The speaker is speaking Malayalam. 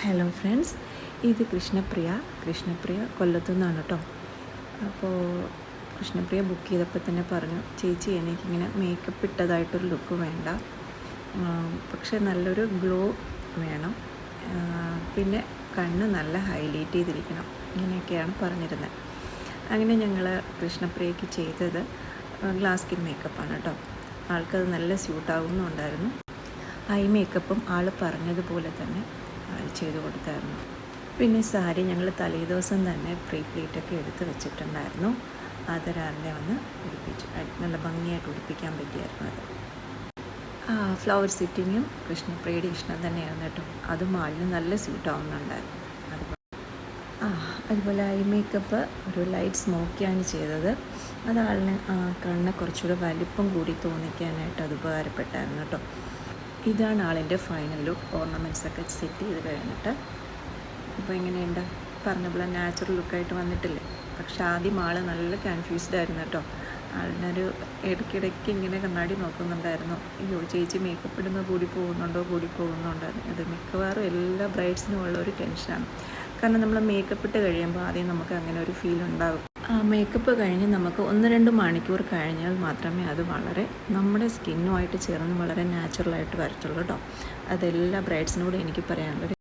ഹലോ ഫ്രണ്ട്സ്, ഇത് കൃഷ്ണപ്രിയ കൊല്ലത്തു നിന്നാണ് കേട്ടോ. അപ്പോൾ കൃഷ്ണപ്രിയ ബുക്ക് ചെയ്തപ്പോൾ തന്നെ പറഞ്ഞു, ചേച്ചി എനിക്കിങ്ങനെ മേക്കപ്പ് ഇട്ടതായിട്ടൊരു ലുക്ക് വേണ്ട, പക്ഷേ നല്ലൊരു ഗ്ലോ വേണം, പിന്നെ കണ്ണ് നല്ല ഹൈലൈറ്റ് ചെയ്തിരിക്കണം, ഇങ്ങനെയൊക്കെയാണ് പറഞ്ഞിരുന്നത്. അങ്ങനെ ഞങ്ങൾ കൃഷ്ണപ്രിയയ്ക്ക് ചെയ്തത് ഗ്ലാസ് സ്കിൻ മേക്കപ്പാണ് കേട്ടോ. ആൾക്കത് നല്ല സ്യൂട്ടാവുന്നുണ്ടായിരുന്നു. ഐ മേക്കപ്പും ആൾ പറഞ്ഞതുപോലെ തന്നെ ചെയ്ത് കൊടുത്തായിരുന്നു. പിന്നെ സാരി ഞങ്ങൾ തലേദിവസം തന്നെ പ്രീ പ്ലീറ്റൊക്കെ എടുത്ത് വെച്ചിട്ടുണ്ടായിരുന്നു. അത് രാവിലെ വന്ന് ഉടുപ്പിച്ചു, നല്ല ഭംഗിയായിട്ട് ഉടുപ്പിക്കാൻ പറ്റിയായിരുന്നു അത്. ഫ്ലവർ സിറ്റിങ്ങും കൃഷ്ണപ്രിയയുടെ ഇഷ്ടം തന്നെയായിരുന്നു കേട്ടോ. അതും ആളിന് നല്ല സ്യൂട്ടാവുന്നുണ്ടായിരുന്നു. അതുപോലെ ഐ മേക്കപ്പ് ഒരു ലൈറ്റ് സ്മോക്കിയാണ് ചെയ്തത്. അത് ആളിന് കണ്ണ് കുറച്ചുകൂടെ വലിപ്പം കൂടി തോന്നിക്കാനായിട്ട് അത് ഉപകാരപ്പെട്ടായിരുന്നു കേട്ടോ. ഇതാണ് ആളിൻ്റെ ഫൈനൽ ലുക്ക്. ഓർണമെൻറ്റ്സൊക്കെ സെറ്റ് ചെയ്ത് കഴിഞ്ഞിട്ട് ഇപ്പോൾ എങ്ങനെയുണ്ട്? പറഞ്ഞ പോലെ നാച്ചുറൽ ലുക്കായിട്ട് വന്നിട്ടില്ലേ? പക്ഷെ ആദ്യം ആൾ നല്ല കൺഫ്യൂസ്ഡ് ആയിരുന്നു കേട്ടോ. ആളിനൊരു ഇടയ്ക്കിടയ്ക്ക് ഇങ്ങനെ കണ്ണാടി നോക്കുന്നുണ്ടായിരുന്നു. അയ്യോ ചേച്ചി മേക്കപ്പ് ഇടുമ്പോൾ കൂടി പോകുന്നുണ്ടായിരുന്നു. ഇത് മിക്കവാറും എല്ലാ ബ്രൈഡ്സിനും ഉള്ള ഒരു ടെൻഷനാണ്. കാരണം നമ്മൾ മേക്കപ്പ് ഇട്ട് കഴിയുമ്പോൾ ആദ്യം നമുക്ക് അങ്ങനെ ഒരു ഫീൽ ഉണ്ടാകും. മേക്കപ്പ് കഴിഞ്ഞ് നമുക്ക് 1-2 മണിക്കൂർ കഴിഞ്ഞാൽ മാത്രമേ അത് വളരെ നമ്മുടെ സ്കിന്നുമായിട്ട് ചേർന്ന് വളരെ നാച്ചുറലായിട്ട് വരത്തുള്ളൂ കേട്ടോ. അതെല്ലാ ബ്രൈഡ്സിനോടും എനിക്ക് പറയാനുള്ളത്.